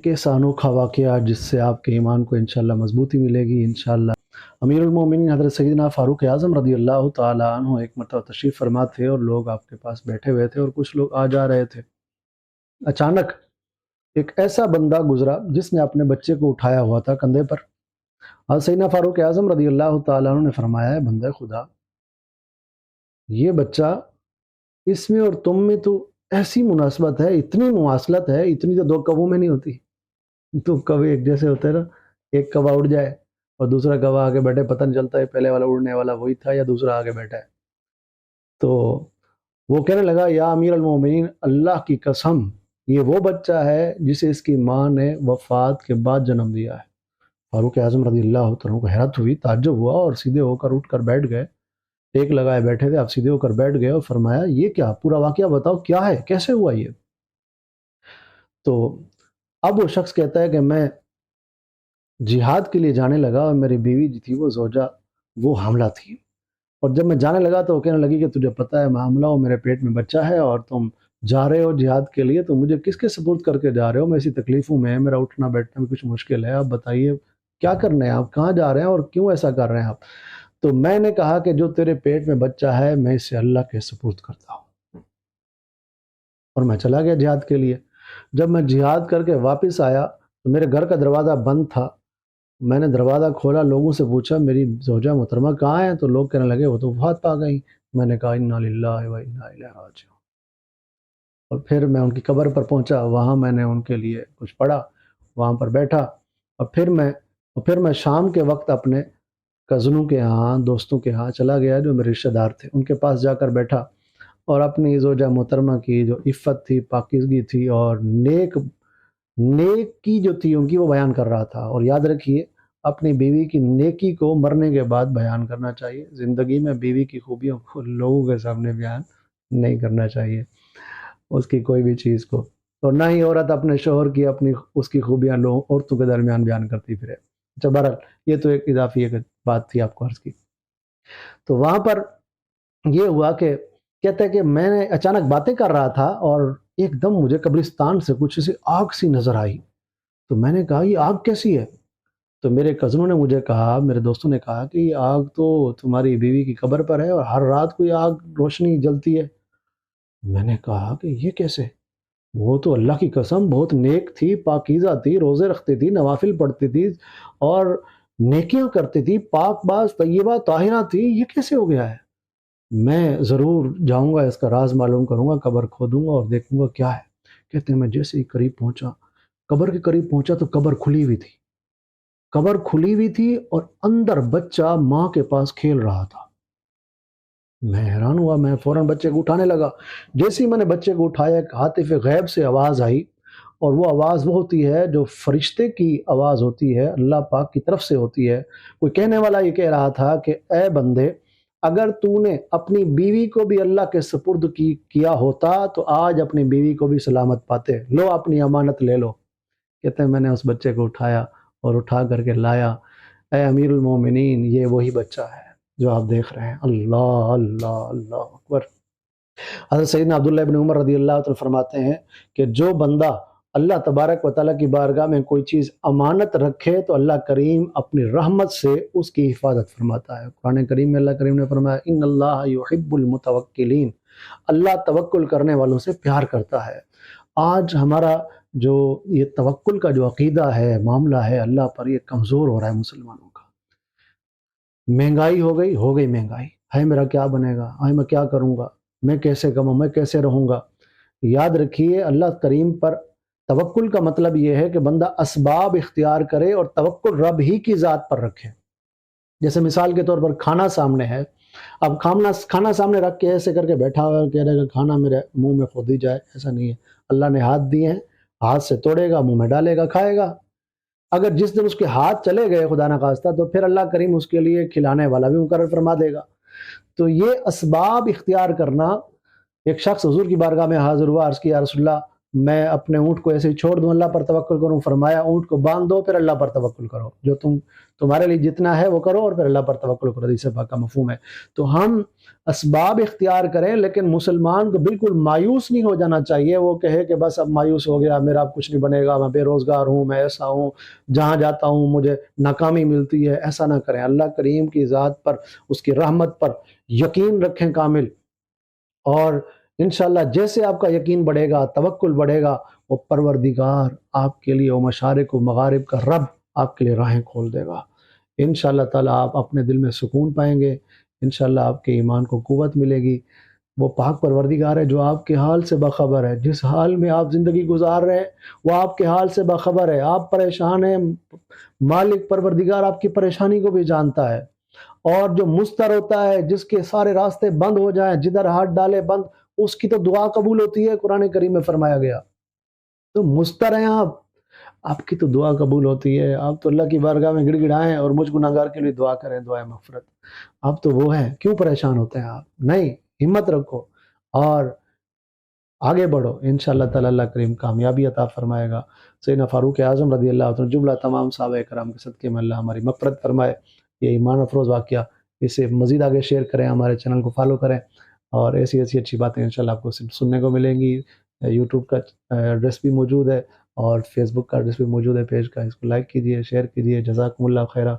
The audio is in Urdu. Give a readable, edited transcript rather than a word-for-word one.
ایک ایسا انوکھا واقعہ جس سے آپ کے ایمان کو انشاءاللہ مضبوطی ملے گی انشاءاللہ۔ امیر المومنین حضرت سیدنا فاروق اعظم رضی اللہ تعالیٰ عنہ ایک مرتبہ تشریف فرما تھے اور لوگ آپ کے پاس بیٹھے ہوئے تھے اور کچھ لوگ آ جا رہے تھے۔ اچانک ایک ایسا بندہ گزرا جس نے اپنے بچے کو اٹھایا ہوا تھا کندھے پر۔ حضرت سیدنا فاروق اعظم رضی اللہ تعالیٰ عنہ نے فرمایا، ہے بندہ خدا، یہ بچہ اس میں اور تم میں تو ایسی مناسبت ہے، اتنی مواصلت ہے، اتنی تو دو کووں میں نہیں ہوتی۔ تو کوے ایک جیسے ہوتے ہیں نا، ایک کوا اڑ جائے اور دوسرا کوا آگے بیٹھے، پتہ نہیں چلتا ہے پہلے والا اڑنے والا وہی تھا یا دوسرا آگے بیٹھا ہے۔ تو وہ کہنے لگا، یا امیر المومنین، اللہ کی قسم یہ وہ بچہ ہے جسے اس کی ماں نے وفات کے بعد جنم دیا ہے۔ فاروق اعظم رضی اللہ تعالیٰ کو حیرت ہوئی، تعجب ہوا اور سیدھے ہو کر اٹھ کر بیٹھ گئے۔ ایک لگائے بیٹھے تھے، آپ سیدھے ہو کر بیٹھ گئے اور فرمایا، یہ کیا پورا واقعہ بتاؤ، کیا ہے، کیسے ہوا یہ؟ تو اب وہ شخص کہتا ہے کہ میں جہاد کے لیے جانے لگا اور میری بیوی جو تھی وہ زوجہ وہ حاملہ تھی، اور جب میں جانے لگا تو وہ کہنے لگی کہ تجھے پتہ ہے میں حاملہ ہوں، میرے پیٹ میں بچہ ہے اور تم جا رہے ہو جہاد کے لیے، تو مجھے کس کے سپرد کر کے جا رہے ہو؟ میں ایسی تکلیفوں میں، میرا اٹھنا بیٹھنا بھی کچھ مشکل ہے، آپ بتائیے کیا کرنا ہے، آپ کہاں جا رہے ہیں اور کیوں ایسا کر رہے ہیں آپ؟ تو میں نے کہا کہ جو تیرے پیٹ میں بچہ ہے میں اسے اللہ کے سپرد کرتا ہوں، اور میں چلا گیا جہاد کے لیے۔ جب میں جہاد کر کے واپس آیا تو میرے گھر کا دروازہ بند تھا، میں نے دروازہ کھولا، لوگوں سے پوچھا میری زوجہ محترمہ کہاں ہیں؟ تو لوگ کہنے لگے وہ تو وفات پا گئی۔ میں نے کہا انا للہ و انا الیہ راجعون، اور پھر میں ان کی قبر پر پہنچا، وہاں میں نے ان کے لیے کچھ پڑھا، وہاں پر بیٹھا، اور پھر میں شام کے وقت اپنے کزنوں کے ہاں، دوستوں کے ہاں چلا گیا جو میرے رشتہ دار تھے، ان کے پاس جا کر بیٹھا اور اپنی زوجہ محترمہ کی جو عفت تھی، پاکیزگی تھی اور نیکی جو تھی ان کی وہ بیان کر رہا تھا۔ اور یاد رکھیے اپنی بیوی کی نیکی کو مرنے کے بعد بیان کرنا چاہیے، زندگی میں بیوی کی خوبیوں کو لوگوں کے سامنے بیان نہیں کرنا چاہیے، اس کی کوئی بھی چیز کو، اور نہ ہی عورت اپنے شوہر کی اس کی خوبیاں لوگ عورتوں کے درمیان بیان کرتی پھرے۔ اچھا بہرحال یہ تو ایک اضافی ایک بات تھی آپ کو عرض کی۔ تو وہاں پر یہ ہوا کہ کہتا ہے کہ میں نے اچانک باتیں کر رہا تھا اور ایک دم مجھے قبرستان سے کچھ ایسی آگ سی نظر آئی۔ تو میں نے کہا یہ آگ کیسی ہے؟ تو میرے کزنوں نے مجھے کہا، میرے دوستوں نے کہا کہ یہ آگ تو تمہاری بیوی کی قبر پر ہے اور ہر رات کو یہ آگ روشنی جلتی ہے۔ میں نے کہا کہ یہ کیسے؟ وہ تو اللہ کی قسم بہت نیک تھی، پاکیزہ تھی، روزے رکھتی تھی، نوافل پڑھتی تھی اور نیکیاں کرتی تھی، پاک باز طیبہ طاہرہ تھی، یہ کیسے ہو گیا ہے؟ میں ضرور جاؤں گا، اس کا راز معلوم کروں گا، قبر کھودوں گا اور دیکھوں گا کیا ہے۔ کہتے ہیں میں جیسے ہی قریب پہنچا، قبر کے قریب پہنچا تو قبر کھلی ہوئی تھی اور اندر بچہ ماں کے پاس کھیل رہا تھا۔ میں حیران ہوا، میں فوراً بچے کو اٹھانے لگا۔ جیسے ہی میں نے بچے کو اٹھایا، ایک ہاتف غیب سے آواز آئی، اور وہ آواز وہ ہوتی ہے جو فرشتے کی آواز ہوتی ہے، اللہ پاک کی طرف سے ہوتی ہے۔ کوئی کہنے والا یہ کہہ رہا تھا کہ اے بندے، اگر تو نے اپنی بیوی کو بھی اللہ کے سپرد کیا ہوتا تو آج اپنی بیوی کو بھی سلامت پاتے، لو اپنی امانت لے لو۔ کہتے ہیں میں نے اس بچے کو اٹھایا اور اٹھا کر کے لایا۔ اے امیر المومنین، یہ وہی بچہ ہے جو آپ دیکھ رہے ہیں۔ اللہ اللہ اللہ اکبر۔ حضرت سیدنا عبداللہ ابن عمر رضی اللہ عنہ فرماتے ہیں کہ جو بندہ اللہ تبارک و تعالیٰ کی بارگاہ میں کوئی چیز امانت رکھے تو اللہ کریم اپنی رحمت سے اس کی حفاظت فرماتا ہے۔ قرآن کریم میں اللہ کریم نے فرمایا ان اللہ یحب المتوکلین، اللہ توکل کرنے والوں سے پیار کرتا ہے۔ آج ہمارا جو یہ توکل کا جو عقیدہ ہے، معاملہ ہے اللہ پر، یہ کمزور ہو رہا ہے مسلمانوں کا۔ مہنگائی ہو گئی مہنگائی، ہے میرا کیا بنے گا، ہے میں کیا کروں گا، میں کیسے کماؤں، میں کیسے رہوں گا۔ یاد رکھیے اللہ کریم پر توکل کا مطلب یہ ہے کہ بندہ اسباب اختیار کرے اور توکل رب ہی کی ذات پر رکھے۔ جیسے مثال کے طور پر کھانا سامنے ہے، اب کھانا سامنے رکھ کے ایسے کر کے بیٹھا ہوا کہہ رہے گا کھانا میرے منہ میں خود ہی جائے، ایسا نہیں ہے۔ اللہ نے ہاتھ دیے ہیں، ہاتھ سے توڑے گا، منہ میں ڈالے گا، کھائے گا۔ اگر جس دن اس کے ہاتھ چلے گئے خدا نخواستہ تو پھر اللہ کریم اس کے لیے کھلانے والا بھی مقرر فرما دے گا۔ تو یہ اسباب اختیار کرنا، ایک شخص حضور کی بارگاہ میں حاضر ہوا، عرض کیا یا رسول اللہ میں اپنے اونٹ کو ایسے ہی چھوڑ دوں اللہ پر توکل کروں؟ فرمایا اونٹ کو باندھ دو پھر اللہ پر توکل کرو، جو تمہارے لیے جتنا ہے وہ کرو اور پھر اللہ پر توکل کرو، حدیث پاک کا مفہوم ہے۔ تو ہم اسباب اختیار کریں، لیکن مسلمان کو بالکل مایوس نہیں ہو جانا چاہیے، وہ کہے کہ بس اب مایوس ہو گیا، میرا اب کچھ نہیں بنے گا، میں بے روزگار ہوں، میں ایسا ہوں، جہاں جاتا ہوں مجھے ناکامی ملتی ہے۔ ایسا نہ کریں، اللہ کریم کی ذات پر، اس کی رحمت پر یقین رکھیں کامل، اور انشاءاللہ جیسے آپ کا یقین بڑھے گا، توکل بڑھے گا، وہ پروردگار آپ کے لیے، وہ مشارق و مغارب کا رب آپ کے لیے راہیں کھول دے گا۔ انشاءاللہ تعالیٰ آپ اپنے دل میں سکون پائیں گے، انشاءاللہ آپ کے ایمان کو قوت ملے گی۔ وہ پاک پروردگار ہے جو آپ کے حال سے باخبر ہے، جس حال میں آپ زندگی گزار رہے ہیں وہ آپ کے حال سے باخبر ہے۔ آپ پریشان ہیں، مالک پروردگار آپ کی پریشانی کو بھی جانتا ہے، اور جو مستر ہوتا ہے، جس کے سارے راستے بند ہو جائیں، جدھر ہاتھ ڈالے بند، اس کی تو دعا قبول ہوتی ہے، قرآن کریم میں فرمایا گیا۔ تو مستر ہیں آپ کی تو دعا قبول ہوتی ہے، آپ تو اللہ کی بارگاہ میں گڑ گڑائیں اور مجھ گناہگار کے لیے دعا کریں، دعائے مغفرت۔ آپ تو وہ ہیں، کیوں پریشان ہوتے ہیں آپ؟ نہیں، ہمت رکھو اور آگے بڑھو، انشاءاللہ تعالی اللہ کریم کامیابی عطا فرمائے گا۔ سیدنا فاروق اعظم رضی اللہ عنہ، جملہ تمام صحابہ کرام کے صدقے میں اللہ ہماری مغفرت فرمائے۔ یہ ایمان افروز واقعہ، اسے مزید آگے شیئر کریں، ہمارے چینل کو فالو کریں، اور ایسی اچھی باتیں انشاءاللہ آپ کو سننے کو ملیں گی۔ یوٹیوب کا ایڈریس بھی موجود ہے اور فیس بک کا ایڈریس بھی موجود ہے پیج کا، اس کو لائک کیجیے، شیئر کیجیے۔ جزاکم اللہ خیرہ۔